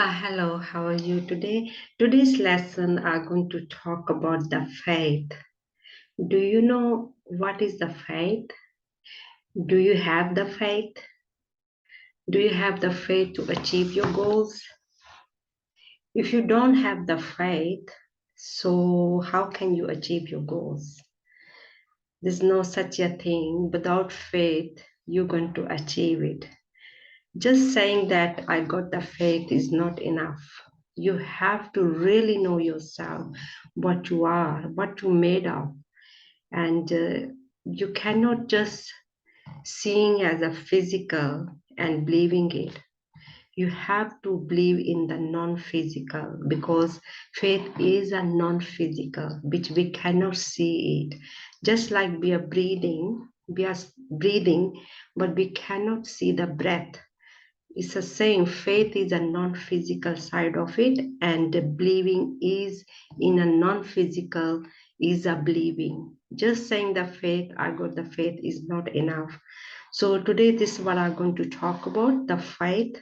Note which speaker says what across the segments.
Speaker 1: Hello, how are you today? Today's lesson are going to talk about the faith. Do you know what is the faith? Do you have the faith? Do you have the faith to achieve your goals? If you don't have the faith, so how can you achieve your goals? There's no such a thing. Without faith, you're going to achieve it. Just saying that I got the faith is not enough. You have to really know yourself, what you are, what you're made of. And you cannot just seeing as a physical and believing it. You have to believe in the non-physical because faith is a non-physical, which we cannot see it. Just like we are breathing, but we cannot see the breath. It's the same. Faith is a non-physical side of it, and the believing is in a non-physical is a believing. Just saying the faith, I got the faith is not enough. So today this is what I'm going to talk about, the faith.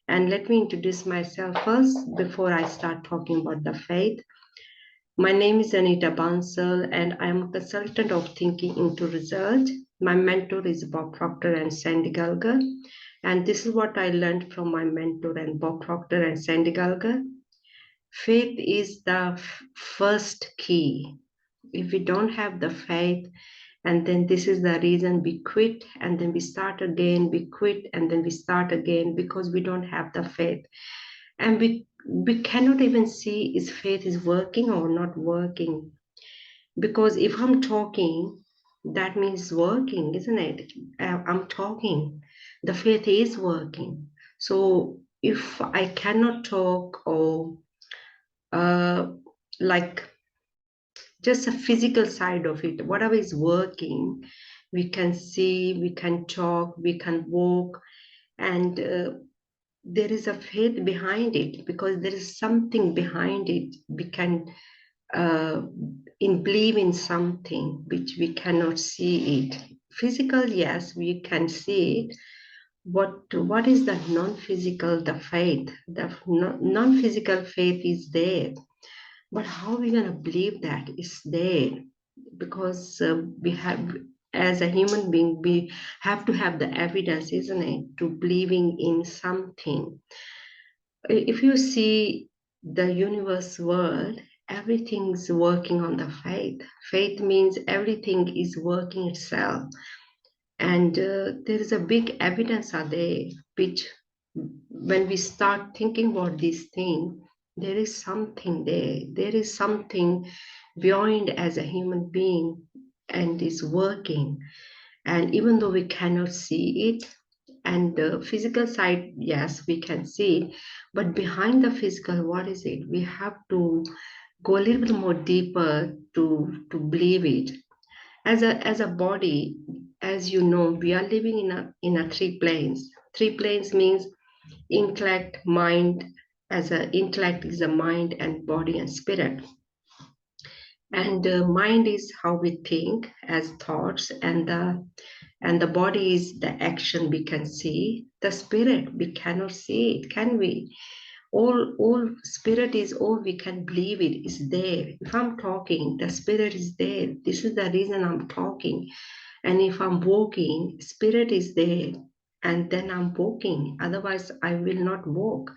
Speaker 1: And let me introduce myself first before I start talking about the faith. My name is Anita Bansal, and I am a consultant of thinking into research. My mentor is Bob Proctor and Sandy Gallagher. And this is what I learned from my mentor and Bob Proctor and Sandy Gallagher. Faith is the first key. If we don't have the faith, and then this is the reason we quit, and then we start again, we quit, and then we start again because we don't have the faith. And we cannot even see if faith is working or not working. Because if I'm talking, that means working, isn't it? I'm talking. The faith is working. So if I cannot talk or uh, like just a physical side of it, whatever is working, we can see, we can talk, we can walk, and there is a faith behind it because there is something behind it. We can uh, believe in something which we cannot see it. Physical, yes, we can see it. What is the non-physical? The faith. The non-physical faith is there, but how are we gonna believe that it's there? Because we have, as a human being, we have to have the evidence, isn't it, to believing in something. If you see the universe world, everything's working on the faith. Faith means everything is working itself. And there is a big evidence out there, which when we start thinking about this thing, there is something there. There is something beyond as a human being and is working. And even though we cannot see it, and the physical side, yes, we can see it, but behind the physical, what is it? We have to go a little bit more deeper to believe it. As a body, as you know, we are living in a three planes. Three planes means intellect, mind. As a intellect is a mind and body and spirit. And mind is how we think as thoughts, and the body is the action we can see. The spirit we cannot see it, can we? All spirit is all we can believe it is there. If I'm talking, the spirit is there. This is the reason I'm talking. And if I'm walking, spirit is there, and then I'm walking. Otherwise, I will not walk.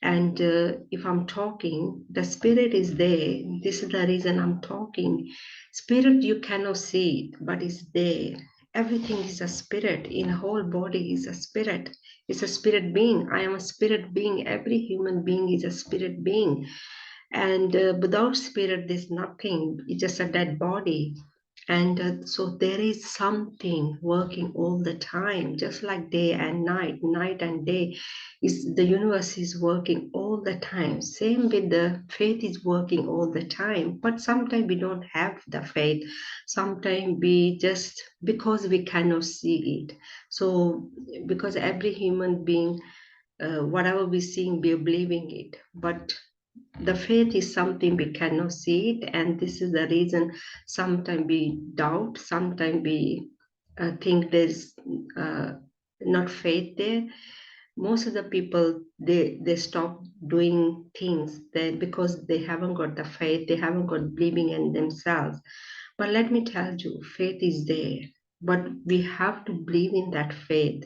Speaker 1: And if I'm talking, the spirit is there. This is the reason I'm talking. Spirit, you cannot see it, but it's there. Everything is a spirit. In a whole body is a spirit. It's a spirit being. I am a spirit being. Every human being is a spirit being. And without spirit, there's nothing. It's just a dead body. And so there is something working all the time, just like day and night and day. Is the universe is working all the time. Same with the faith is working all the time. But sometimes we don't have the faith. Sometimes we just because we cannot see it. So because every human being, whatever we seeing, we're believing it. But the faith is something we cannot see it, and this is the reason sometimes we doubt, sometimes we think there's not faith there. most of the people, they stop doing things because they haven't got the faith, they haven't got believing in themselves. But let me tell you, faith is there, but we have to believe in that faith,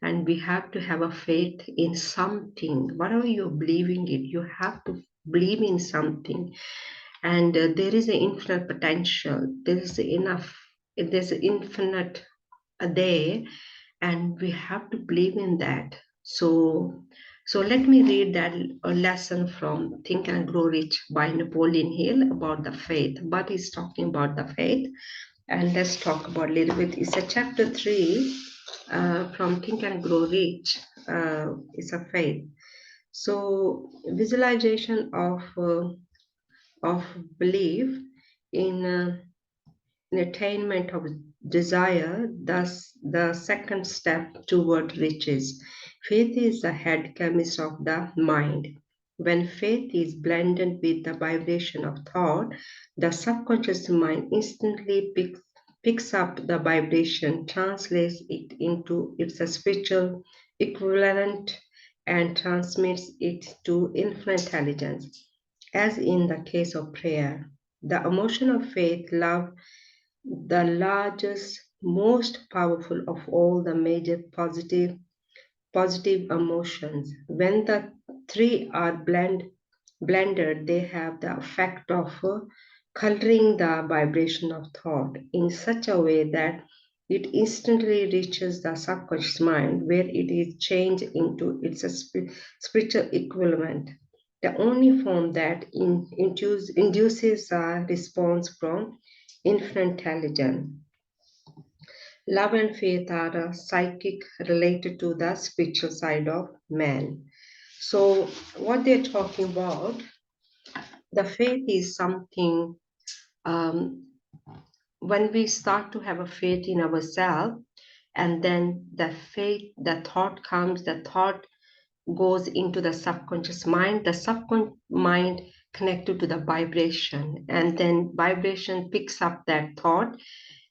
Speaker 1: and we have to have a faith in something. Whatever you're believing it, you have to believe in something. And there is an infinite potential, there is enough, there's infinite there, and we have to believe in that. So let me read that a lesson from Think and Grow Rich by Napoleon Hill about the faith. But he's talking about the faith, and let's talk about a little bit. It's a chapter 3 from Think and Grow Rich. It's a faith. So visualization of belief in attainment of desire, thus the second step toward riches. Faith is the head chemist of the mind. When faith is blended with the vibration of thought, the subconscious mind instantly picks up the vibration, translates it into its spiritual equivalent, and transmits it to infinite intelligence. As in the case of prayer, the emotion of faith, love, the largest, most powerful of all the major positive emotions. When the three are blended, they have the effect of coloring the vibration of thought in such a way that it instantly reaches the subconscious mind, where it is changed into its spiritual equivalent. The only form that induces a response from infinite intelligence. Love and faith are psychic related to the spiritual side of man. So, what they're talking about, the faith is something, um, when we start to have a faith in ourselves, and then the thought comes, the thought goes into the subconscious mind, the subconscious mind connected to the vibration, and then vibration picks up that thought,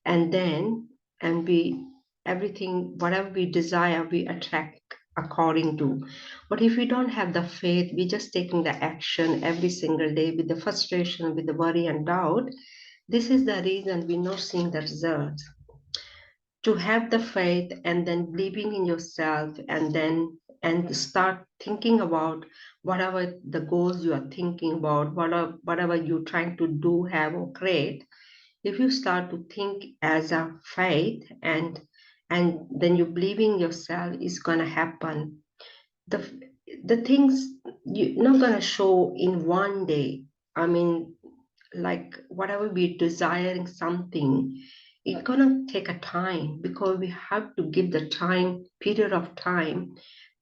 Speaker 1: and then and we everything whatever we desire we attract according to. But if we don't have the faith, we just taking the action every single day with the frustration, with the worry and doubt. This is the reason we're not seeing the results. To have the faith and then believing in yourself, and then and start thinking about whatever the goals you are thinking about, whatever you're trying to do, have or create. If you start to think as a faith, and then you believe in yourself, is going to happen. The things you're not going to show in one day. I mean, like whatever we desiring something, it's going to take a time, because we have to give the time period of time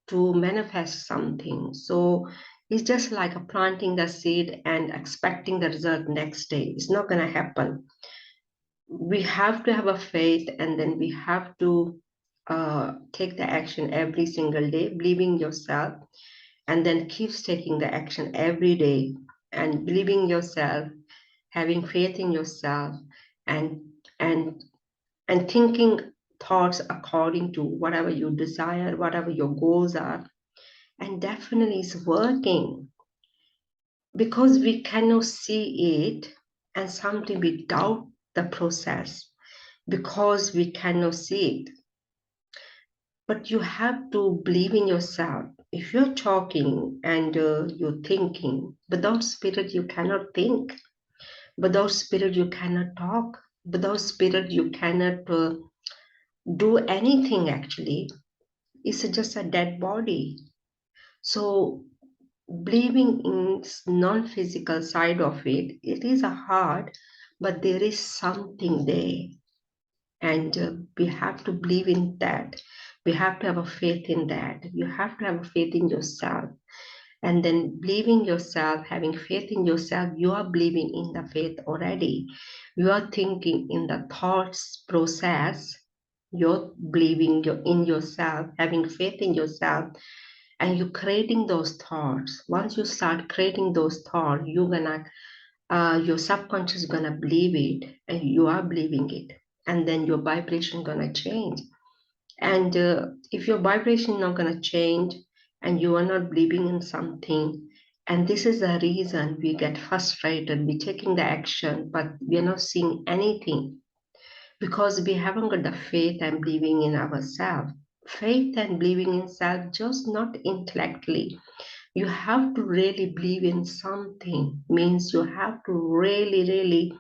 Speaker 1: to manifest something. So it's just like a planting the seed and expecting the result next day. It's not going to happen. We have to have a faith, and then we have to take the action every single day, believing yourself, and then keeps taking the action every day, and believing yourself, having faith in yourself, and and and thinking thoughts according to whatever you desire, whatever your goals are. And definitely it's working, because we cannot see it, and something we doubt the process because we cannot see it. But you have to believe in yourself. If you're talking and you're thinking, without spirit, you cannot think. Without spirit, you cannot talk. Without spirit, you cannot do anything actually. It's just a dead body. So, believing in non-physical side of it, it is a hard, but there is something there, and we have to believe in that. We have to have a faith in that. You have to have a faith in yourself, and then believing yourself, having faith in yourself. You are believing in the faith already. You are thinking in the thoughts process. You're believing in yourself, having faith in yourself, and you're creating those thoughts. Once you start creating those thoughts, you're gonna your subconscious gonna believe it, and you are believing it, and then your vibration gonna change. And if your vibration is not going to change and you are not believing in something, and this is the reason we get frustrated, we're taking the action, but we are not seeing anything because we haven't got the faith and believing in ourselves. Faith and believing in self, just not intellectually. You have to really believe in something, means you have to really, really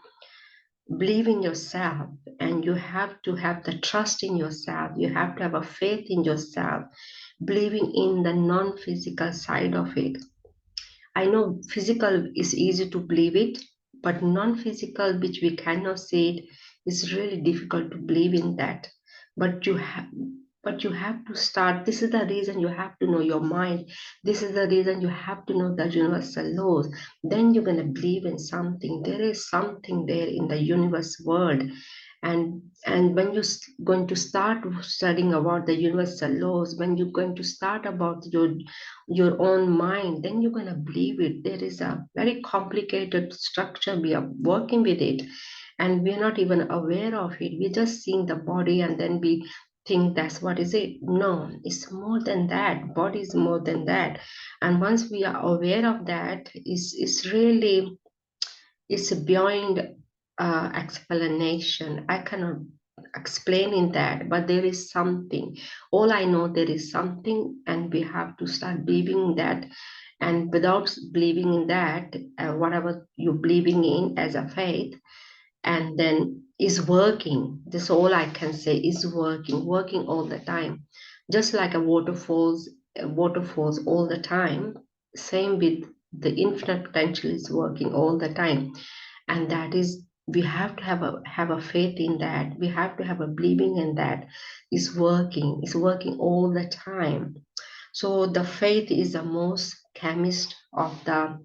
Speaker 1: believe in yourself, and you have to have the trust in yourself. You have to have a faith in yourself, believing in the non-physical side of it. I know physical is easy to believe it, but non-physical, which we cannot see it, is really difficult to believe in that. But you have to start. This is the reason you have to know your mind. This is the reason you have to know the universal laws. Then you're gonna believe in something. There is something there in the universe world, and when you're going to start studying about the universal laws, when you're going to start about your own mind, then you're going to believe it. There is a very complicated structure. We are working with it, and we're not even aware of it. We're just seeing the body, and then we think that's what is it. No, it's more than that. Body is more than that. And once we are aware of that, it's really, it's beyond explanation. I cannot explain in that, but there is something. All I know, there is something, and we have to start believing that. And without believing in that, whatever you're believing in as a faith, and then is working. This all I can say is working all the time, just like a waterfalls all the time. Same with the infinite potential is working all the time, and that is, we have to have a faith in that. We have to have a believing in that. Is working all the time. So the faith is the most chemist of the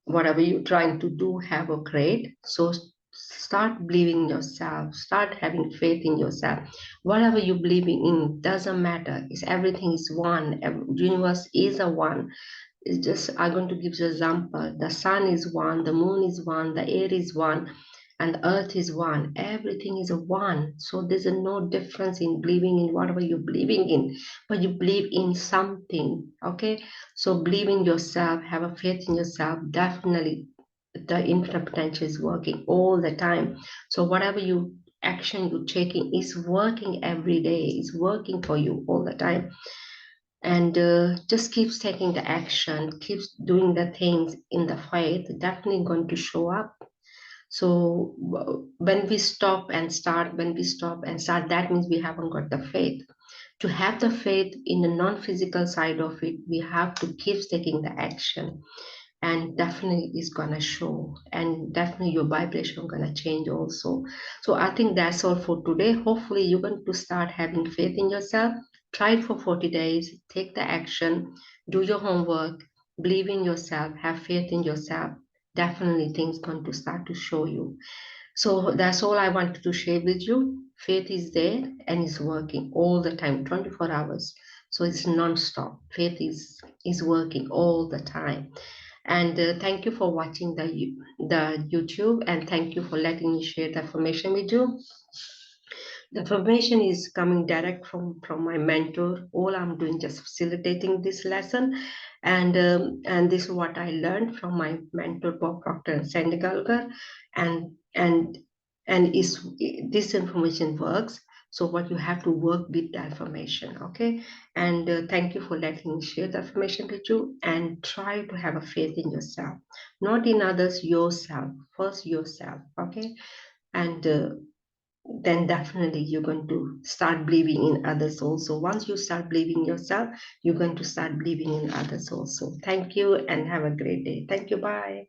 Speaker 1: whatever you're trying to do, have a great. So start believing in yourself, start having faith in yourself. Whatever you're believing in doesn't matter. It's everything is one. Universe is a one. It's just, I'm going to give you an example. The sun is one, the moon is one, the air is one, and the earth is one. Everything is a one. So there's no difference in believing in whatever you're believing in, but you believe in something. Okay. So believe in yourself, have a faith in yourself. Definitely the infinite potential is working all the time. So whatever you action you're taking is working every day, is working for you all the time. And just keeps taking the action, keeps doing the things in the faith, definitely going to show up. So when we stop and start, that means we haven't got the faith. To have the faith in the non-physical side of it, we have to keep taking the action, and definitely is gonna show, and definitely your vibration gonna change also. So I think that's all for today. Hopefully you're going to start having faith in yourself. Try it for 40 days, take the action, do your homework, believe in yourself, have faith in yourself. Definitely things going to start to show you. So that's all I wanted to share with you. Faith is there and is working all the time, 24 hours. So it's non-stop. Faith is working all the time. And thank you for watching the YouTube, and thank you for letting me share the information with you. The information is coming direct from my mentor. All I'm doing just facilitating this lesson, and this is what I learned from my mentor Bob Proctor and Sandy Gallagher, and and and is this information works. So what you have to work with the information, okay? And thank you for letting me share the information with you. And try to have a faith in yourself, not in others, yourself first, yourself, okay? And then definitely you're going to start believing in others also. Once you start believing yourself, you're going to start believing in others also. Thank you and have a great day. Thank you. Bye.